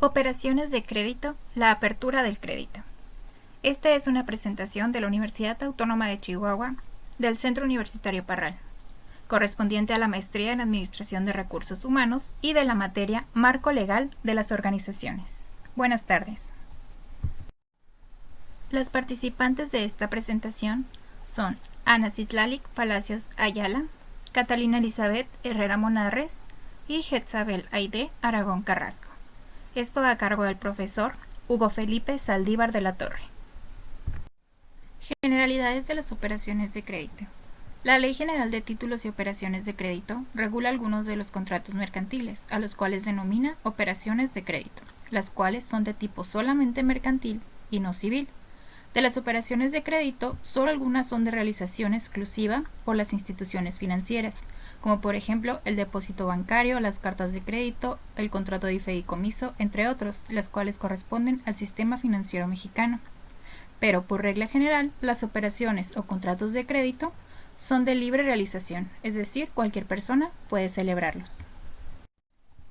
Operaciones de crédito, la apertura del crédito. Esta es una presentación de la Universidad Autónoma de Chihuahua del Centro Universitario Parral, correspondiente a la maestría en Administración de Recursos Humanos y de la materia Marco Legal de las Organizaciones. Buenas tardes. Las participantes de esta presentación son Ana Citlalic Palacios Ayala, Catalina Elizabeth Herrera Monarres y Jezabel Aide Aragón Carrasco. Esto a cargo del profesor Hugo Felipe Saldívar de la Torre. Generalidades de las operaciones de crédito. La Ley General de Títulos y Operaciones de Crédito regula algunos de los contratos mercantiles, a los cuales denomina operaciones de crédito, las cuales son de tipo solamente mercantil y no civil. De las operaciones de crédito, solo algunas son de realización exclusiva por las instituciones financieras, como por ejemplo el depósito bancario, las cartas de crédito, el contrato de fideicomiso, entre otros, las cuales corresponden al sistema financiero mexicano. Pero por regla general, las operaciones o contratos de crédito son de libre realización, es decir, cualquier persona puede celebrarlos.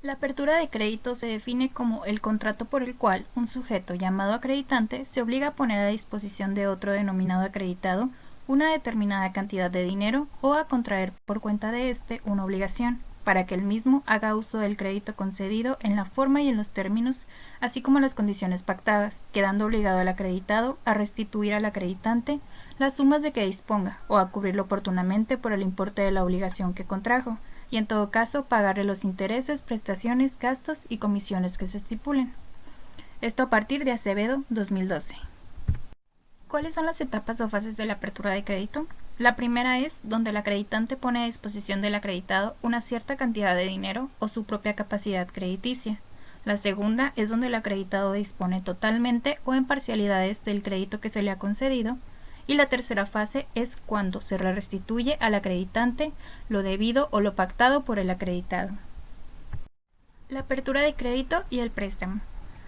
La apertura de crédito se define como el contrato por el cual un sujeto llamado acreditante se obliga a poner a disposición de otro denominado acreditado una determinada cantidad de dinero o a contraer por cuenta de éste una obligación, para que el mismo haga uso del crédito concedido en la forma y en los términos, así como las condiciones pactadas, quedando obligado al acreditado a restituir al acreditante las sumas de que disponga o a cubrirlo oportunamente por el importe de la obligación que contrajo, y en todo caso pagarle los intereses, prestaciones, gastos y comisiones que se estipulen. Esto a partir de Acevedo 2012. ¿Cuáles son las etapas o fases de la apertura de crédito? La primera es donde el acreditante pone a disposición del acreditado una cierta cantidad de dinero o su propia capacidad crediticia. La segunda es donde el acreditado dispone totalmente o en parcialidades del crédito que se le ha concedido. Y la tercera fase es cuando se le restituye al acreditante lo debido o lo pactado por el acreditado. La apertura de crédito y el préstamo.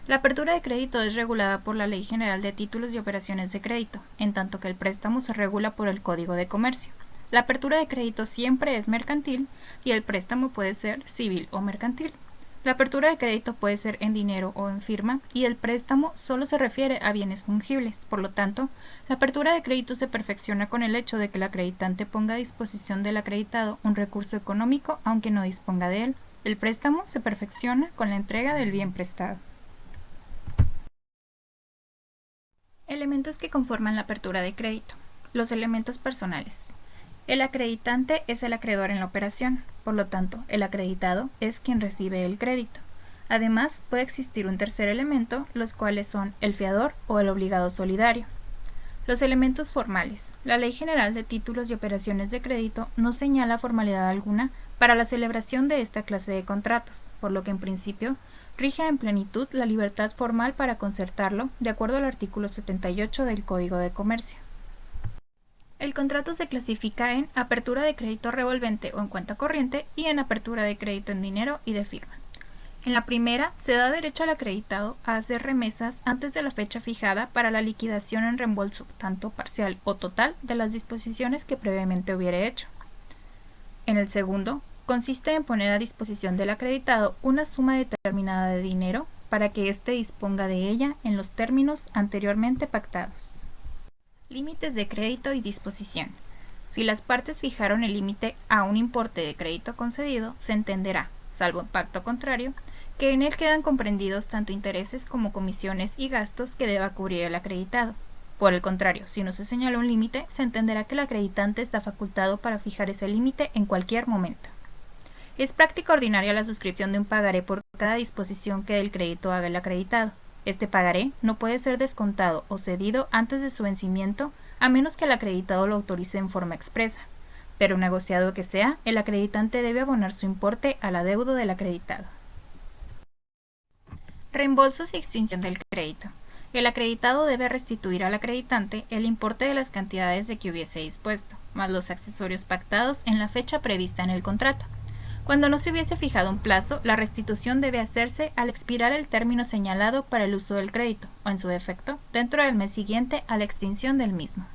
La apertura de crédito es regulada por la Ley General de Títulos y Operaciones de Crédito, en tanto que el préstamo se regula por el Código de Comercio. La apertura de crédito siempre es mercantil y el préstamo puede ser civil o mercantil. La apertura de crédito puede ser en dinero o en firma y el préstamo solo se refiere a bienes fungibles. Por lo tanto, la apertura de crédito se perfecciona con el hecho de que el acreditante ponga a disposición del acreditado un recurso económico aunque no disponga de él. El préstamo se perfecciona con la entrega del bien prestado. Elementos que conforman la apertura de crédito. Los elementos personales. El acreditante es el acreedor en la operación, por lo tanto, el acreditado es quien recibe el crédito. Además, puede existir un tercer elemento, los cuales son el fiador o el obligado solidario. Los elementos formales. La Ley General de Títulos y Operaciones de Crédito no señala formalidad alguna para la celebración de esta clase de contratos, por lo que en principio rige en plenitud la libertad formal para concertarlo, de acuerdo al artículo 78 del Código de Comercio. El contrato se clasifica en apertura de crédito revolvente o en cuenta corriente y en apertura de crédito en dinero y de firma. En la primera, se da derecho al acreditado a hacer remesas antes de la fecha fijada para la liquidación en reembolso, tanto parcial o total, de las disposiciones que previamente hubiere hecho. En el segundo, consiste en poner a disposición del acreditado una suma determinada de dinero para que éste disponga de ella en los términos anteriormente pactados. Límites de crédito y disposición. Si las partes fijaron el límite a un importe de crédito concedido, se entenderá, salvo en pacto contrario, que en él quedan comprendidos tanto intereses como comisiones y gastos que deba cubrir el acreditado. Por el contrario, si no se señala un límite, se entenderá que el acreditante está facultado para fijar ese límite en cualquier momento. Es práctica ordinaria la suscripción de un pagaré por cada disposición que del crédito haga el acreditado. Este pagaré no puede ser descontado o cedido antes de su vencimiento a menos que el acreditado lo autorice en forma expresa. Pero negociado que sea, el acreditante debe abonar su importe al adeudo del acreditado. Reembolsos y extinción del crédito. El acreditado debe restituir al acreditante el importe de las cantidades de que hubiese dispuesto, más los accesorios pactados en la fecha prevista en el contrato. Cuando no se hubiese fijado un plazo, la restitución debe hacerse al expirar el término señalado para el uso del crédito, o en su defecto, dentro del mes siguiente a la extinción del mismo.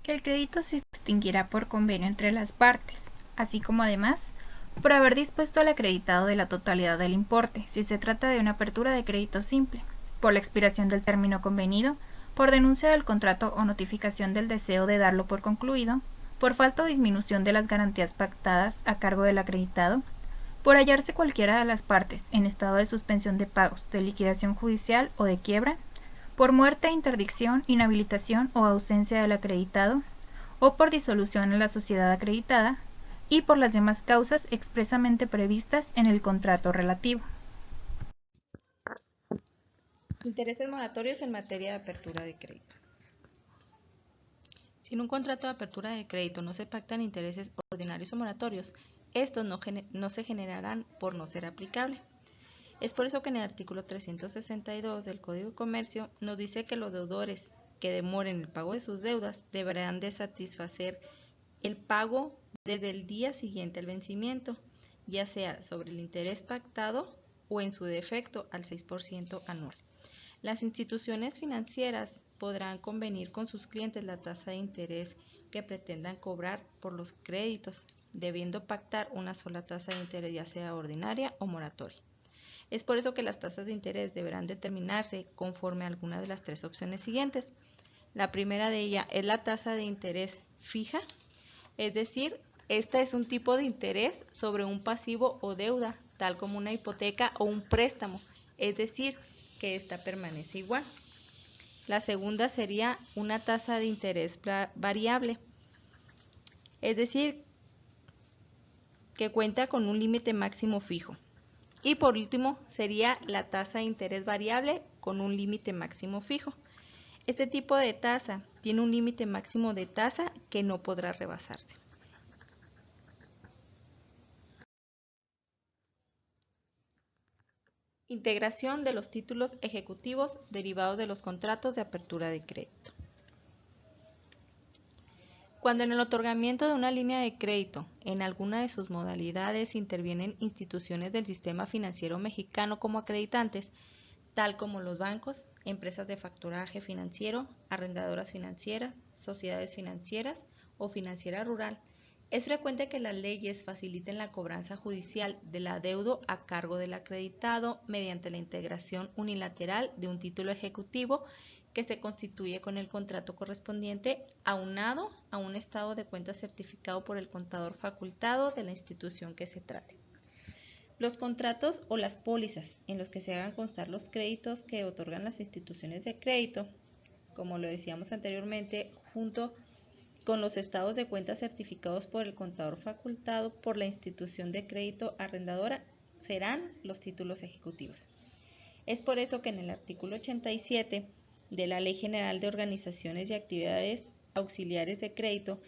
El crédito se extinguirá por convenio entre las partes, así como además por haber dispuesto al acreditado de la totalidad del importe, si se trata de una apertura de crédito simple, por la expiración del término convenido, por denuncia del contrato o notificación del deseo de darlo por concluido, por falta o disminución de las garantías pactadas a cargo del acreditado, por hallarse cualquiera de las partes en estado de suspensión de pagos, de liquidación judicial o de quiebra, por muerte, interdicción, inhabilitación o ausencia del acreditado, o por disolución en la sociedad acreditada, y por las demás causas expresamente previstas en el contrato relativo. Intereses moratorios en materia de apertura de crédito. Si en un contrato de apertura de crédito no se pactan intereses ordinarios o moratorios, estos no se generarán por no ser aplicable. Es por eso que en el artículo 362 del Código de Comercio nos dice que los deudores que demoren el pago de sus deudas deberán de satisfacer el pago desde el día siguiente al vencimiento, ya sea sobre el interés pactado o en su defecto al 6% anual. Las instituciones financieras podrán convenir con sus clientes la tasa de interés que pretendan cobrar por los créditos, debiendo pactar una sola tasa de interés, ya sea ordinaria o moratoria. Es por eso que las tasas de interés deberán determinarse conforme a alguna de las tres opciones siguientes. La primera de ellas es la tasa de interés fija, es decir, esta es un tipo de interés sobre un pasivo o deuda, tal como una hipoteca o un préstamo, es decir, que esta permanece igual. La segunda sería una tasa de interés variable, es decir, que cuenta con un límite máximo fijo. Y por último sería la tasa de interés variable con un límite máximo fijo. Este tipo de tasa tiene un límite máximo de tasa que no podrá rebasarse. Integración de los títulos ejecutivos derivados de los contratos de apertura de crédito. Cuando en el otorgamiento de una línea de crédito, en alguna de sus modalidades, intervienen instituciones del sistema financiero mexicano como acreditantes, tal como los bancos, empresas de factoraje financiero, arrendadoras financieras, sociedades financieras o financiera rural, es frecuente que las leyes faciliten la cobranza judicial del adeudo a cargo del acreditado mediante la integración unilateral de un título ejecutivo que se constituye con el contrato correspondiente aunado a un estado de cuenta certificado por el contador facultado de la institución que se trate. Los contratos o las pólizas en los que se hagan constar los créditos que otorgan las instituciones de crédito, como lo decíamos anteriormente, junto con los estados de cuenta certificados por el contador facultado por la institución de crédito arrendadora, serán los títulos ejecutivos. Es por eso que en el artículo 87 de la Ley General de Organizaciones y Actividades Auxiliares de Crédito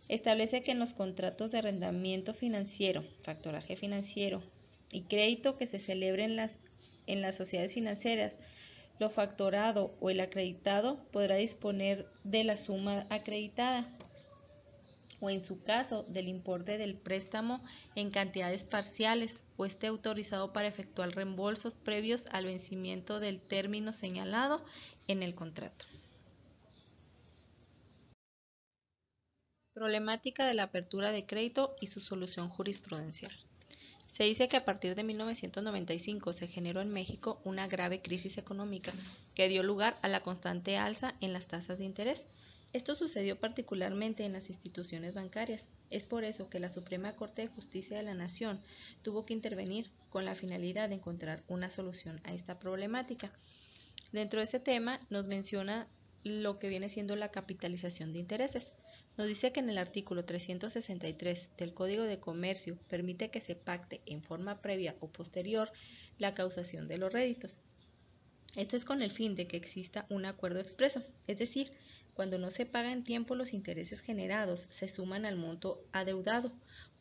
establece que en los contratos de arrendamiento financiero, factoraje financiero y crédito que se celebren en las sociedades financieras, lo factorado o el acreditado podrá disponer de la suma acreditada o en su caso del importe del préstamo en cantidades parciales o esté autorizado para efectuar reembolsos previos al vencimiento del término señalado en el contrato. Problemática de la apertura de crédito y su solución jurisprudencial. Se dice que a partir de 1995 se generó en México una grave crisis económica que dio lugar a la constante alza en las tasas de interés. Esto sucedió particularmente en las instituciones bancarias. Es por eso que la Suprema Corte de Justicia de la Nación tuvo que intervenir con la finalidad de encontrar una solución a esta problemática. Dentro de ese tema nos menciona lo que viene siendo la capitalización de intereses. Nos dice que en el artículo 363 del Código de Comercio permite que se pacte en forma previa o posterior la causación de los réditos. Esto es con el fin de que exista un acuerdo expreso, es decir, cuando no se pagan en tiempo los intereses generados se suman al monto adeudado,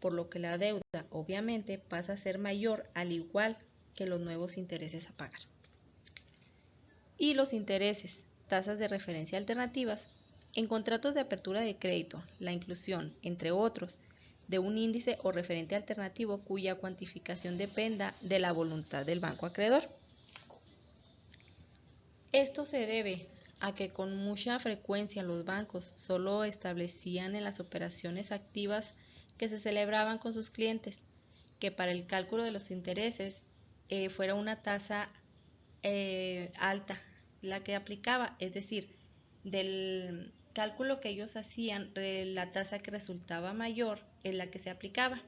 por lo que la deuda obviamente pasa a ser mayor al igual que los nuevos intereses a pagar. Y los intereses, tasas de referencia alternativas, en contratos de apertura de crédito, la inclusión, entre otros, de un índice o referente alternativo cuya cuantificación dependa de la voluntad del banco acreedor. Esto se debe a que con mucha frecuencia los bancos solo establecían en las operaciones activas que se celebraban con sus clientes que para el cálculo de los intereses fuera una tasa alta la que aplicaba, es decir, del cálculo que ellos hacían, la tasa que resultaba mayor es la que se aplicaba.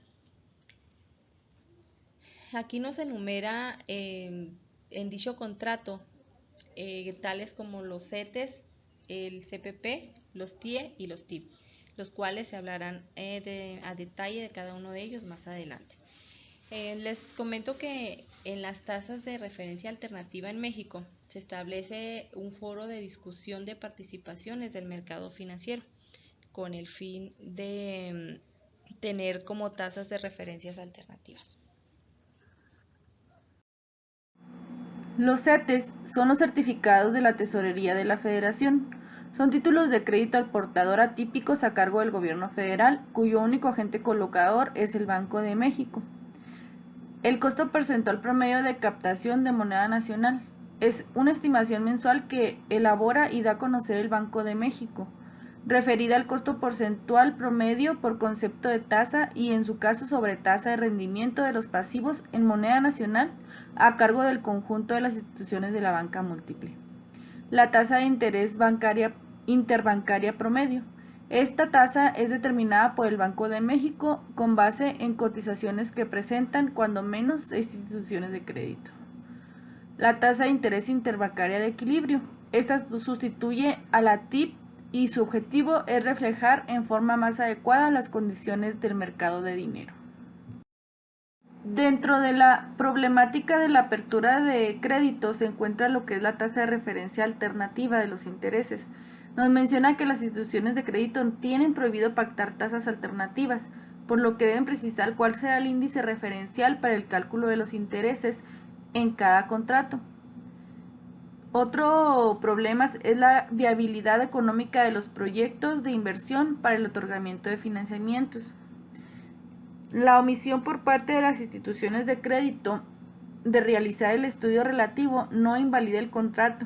Aquí nos enumera en dicho contrato tales como los CETES, el CPP, los TIE y los TIP, los cuales se hablarán a detalle de cada uno de ellos más adelante. Les comento que en las tasas de referencia alternativa en México se establece un foro de discusión de participaciones del mercado financiero con el fin de tener como tasas de referencias alternativas. Los CETES son los certificados de la Tesorería de la Federación. Son títulos de crédito al portador atípicos a cargo del gobierno federal, cuyo único agente colocador es el Banco de México. El costo porcentual promedio de captación de moneda nacional es una estimación mensual que elabora y da a conocer el Banco de México, referida al costo porcentual promedio por concepto de tasa y en su caso sobre tasa de rendimiento de los pasivos en moneda nacional a cargo del conjunto de las instituciones de la banca múltiple. La tasa de interés interbancaria promedio. Esta tasa es determinada por el Banco de México con base en cotizaciones que presentan cuando menos instituciones de crédito. La tasa de interés interbancaria de equilibrio. Esta sustituye a la TIP y su objetivo es reflejar en forma más adecuada las condiciones del mercado de dinero. Dentro de la problemática de la apertura de crédito se encuentra lo que es la tasa de referencia alternativa de los intereses. Nos menciona que las instituciones de crédito tienen prohibido pactar tasas alternativas, por lo que deben precisar cuál será el índice referencial para el cálculo de los intereses en cada contrato. Otro problema es la viabilidad económica de los proyectos de inversión para el otorgamiento de financiamientos. La omisión por parte de las instituciones de crédito de realizar el estudio relativo no invalida el contrato,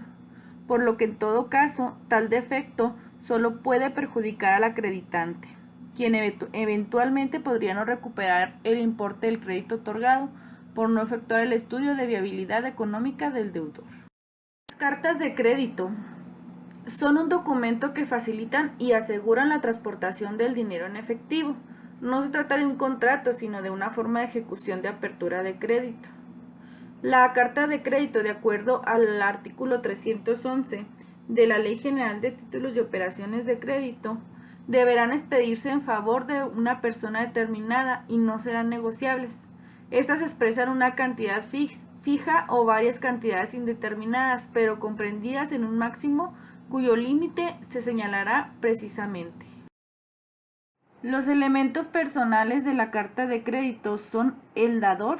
por lo que en todo caso tal defecto solo puede perjudicar al acreditante, quien eventualmente podría no recuperar el importe del crédito otorgado por no efectuar el estudio de viabilidad económica del deudor. Las cartas de crédito son un documento que facilitan y aseguran la transportación del dinero en efectivo. No se trata de un contrato, sino de una forma de ejecución de apertura de crédito. La carta de crédito, de acuerdo al artículo 311 de la Ley General de Títulos y Operaciones de Crédito, deberán expedirse en favor de una persona determinada y no serán negociables. Estas expresan una cantidad fija o varias cantidades indeterminadas, pero comprendidas en un máximo cuyo límite se señalará precisamente. Los elementos personales de la carta de crédito son el dador,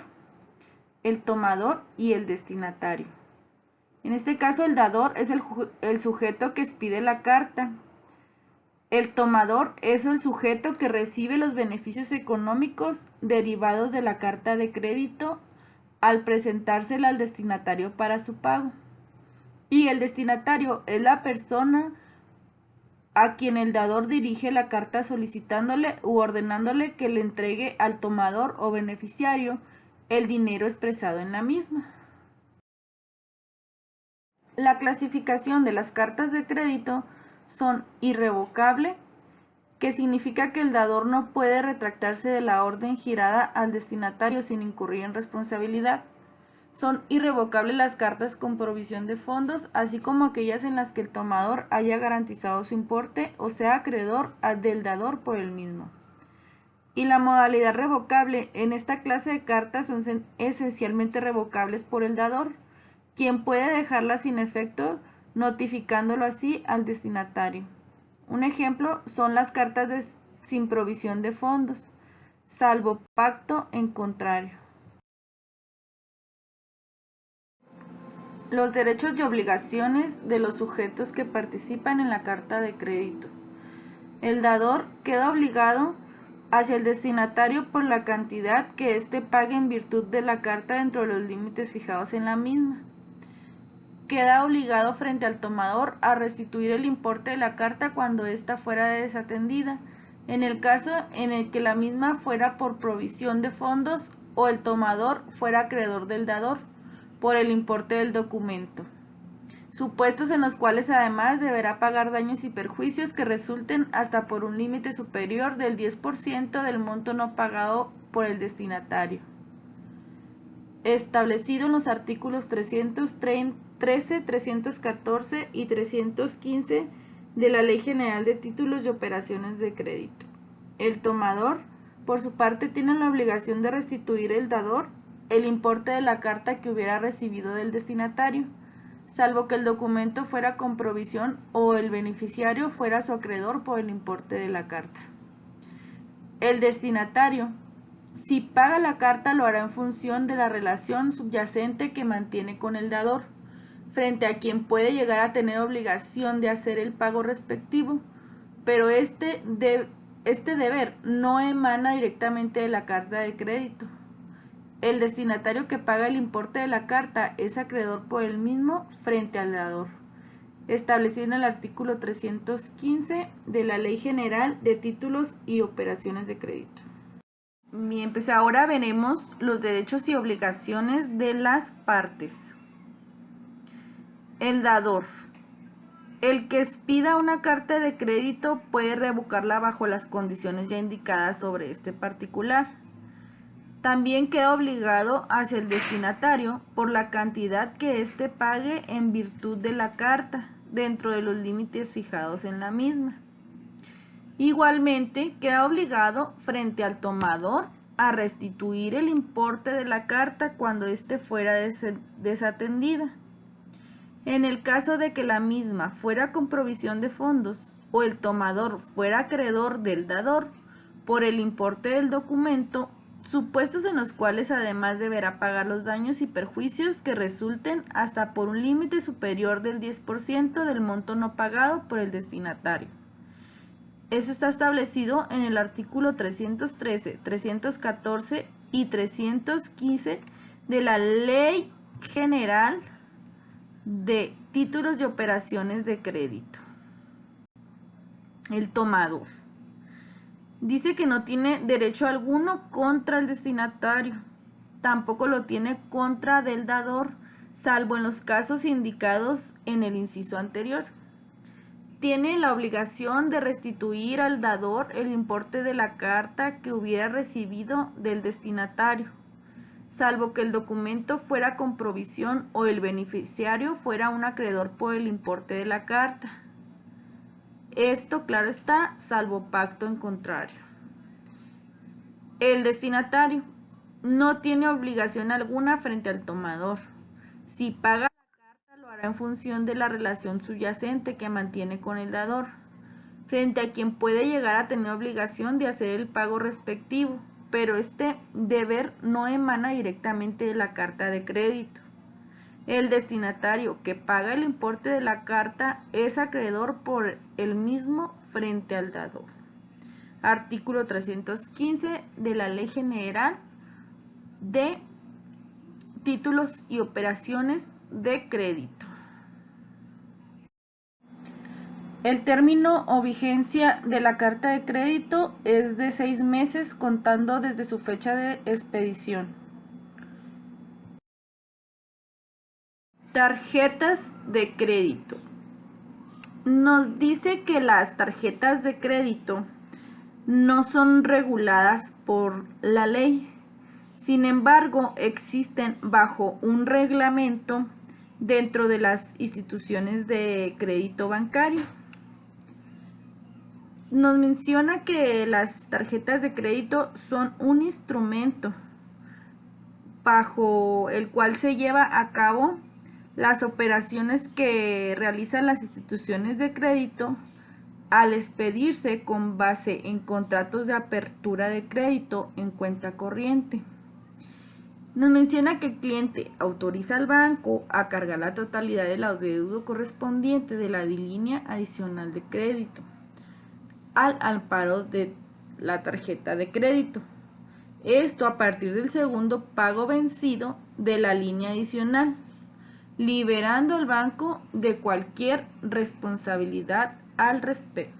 el tomador y el destinatario. En este caso, el dador es el sujeto que expide la carta. El tomador es el sujeto que recibe los beneficios económicos derivados de la carta de crédito al presentársela al destinatario para su pago. Y el destinatario es la persona a quien el dador dirige la carta solicitándole u ordenándole que le entregue al tomador o beneficiario el dinero expresado en la misma. La clasificación de las cartas de crédito son irrevocable, que significa que el dador no puede retractarse de la orden girada al destinatario sin incurrir en responsabilidad. Son irrevocables las cartas con provisión de fondos, así como aquellas en las que el tomador haya garantizado su importe o sea acreedor del dador por el mismo. Y la modalidad revocable: en esta clase de cartas son esencialmente revocables por el dador, quien puede dejarlas sin efecto notificándolo así al destinatario. Un ejemplo son las cartas sin provisión de fondos, salvo pacto en contrario. Los derechos y obligaciones de los sujetos que participan en la carta de crédito. El dador queda obligado hacia el destinatario por la cantidad que éste pague en virtud de la carta dentro de los límites fijados en la misma. Queda obligado frente al tomador a restituir el importe de la carta cuando ésta fuera desatendida, en el caso en el que la misma fuera por provisión de fondos o el tomador fuera acreedor del dador por el importe del documento. Supuestos en los cuales además deberá pagar daños y perjuicios que resulten hasta por un límite superior del 10% del monto no pagado por el destinatario. Establecido en los artículos 313, 314 y 315 de la Ley General de Títulos y Operaciones de Crédito. El tomador, por su parte, tiene la obligación de restituir al dador el importe de la carta que hubiera recibido del destinatario, salvo que el documento fuera con provisión o el beneficiario fuera su acreedor por el importe de la carta. El destinatario, si paga la carta, lo hará en función de la relación subyacente que mantiene con el dador, frente a quien puede llegar a tener obligación de hacer el pago respectivo, pero este deber no emana directamente de la carta de crédito. El destinatario que paga el importe de la carta es acreedor por el mismo frente al dador, establecido en el artículo 315 de la Ley General de Títulos y Operaciones de Crédito. Bien, pues ahora veremos los derechos y obligaciones de las partes. El dador. El que expida una carta de crédito puede revocarla bajo las condiciones ya indicadas sobre este particular. También queda obligado hacia el destinatario por la cantidad que éste pague en virtud de la carta, dentro de los límites fijados en la misma. Igualmente, queda obligado frente al tomador a restituir el importe de la carta cuando éste fuera desatendida. En el caso de que la misma fuera con provisión de fondos o el tomador fuera acreedor del dador por el importe del documento, supuestos en los cuales además deberá pagar los daños y perjuicios que resulten hasta por un límite superior del 10% del monto no pagado por el destinatario. Eso está establecido en el artículo 313, 314 y 315 de la Ley General de Títulos y Operaciones de Crédito. El tomador dice que no tiene derecho alguno contra el destinatario, tampoco lo tiene contra del dador, salvo en los casos indicados en el inciso anterior. Tiene la obligación de restituir al dador el importe de la carta que hubiera recibido del destinatario, salvo que el documento fuera con provisión o el beneficiario fuera un acreedor por el importe de la carta. Esto, claro está, salvo pacto en contrario. El destinatario no tiene obligación alguna frente al tomador. Si paga la carta, lo hará en función de la relación subyacente que mantiene con el dador, frente a quien puede llegar a tener obligación de hacer el pago respectivo, pero este deber no emana directamente de la carta de crédito. El destinatario que paga el importe de la carta es acreedor por el mismo frente al dador. Artículo 315 de la Ley General de Títulos y Operaciones de Crédito. El término o vigencia de la carta de crédito es de 6 meses contando desde su fecha de expedición. Tarjetas de crédito. Nos dice que las tarjetas de crédito no son reguladas por la ley. Sin embargo, existen bajo un reglamento dentro de las instituciones de crédito bancario. Nos menciona que las tarjetas de crédito son un instrumento bajo el cual se lleva a cabo las operaciones que realizan las instituciones de crédito al expedirse con base en contratos de apertura de crédito en cuenta corriente. Nos menciona que el cliente autoriza al banco a cargar la totalidad del adeudo correspondiente de la línea adicional de crédito al amparo de la tarjeta de crédito. Esto a partir del segundo pago vencido de la línea adicional, liberando al banco de cualquier responsabilidad al respecto.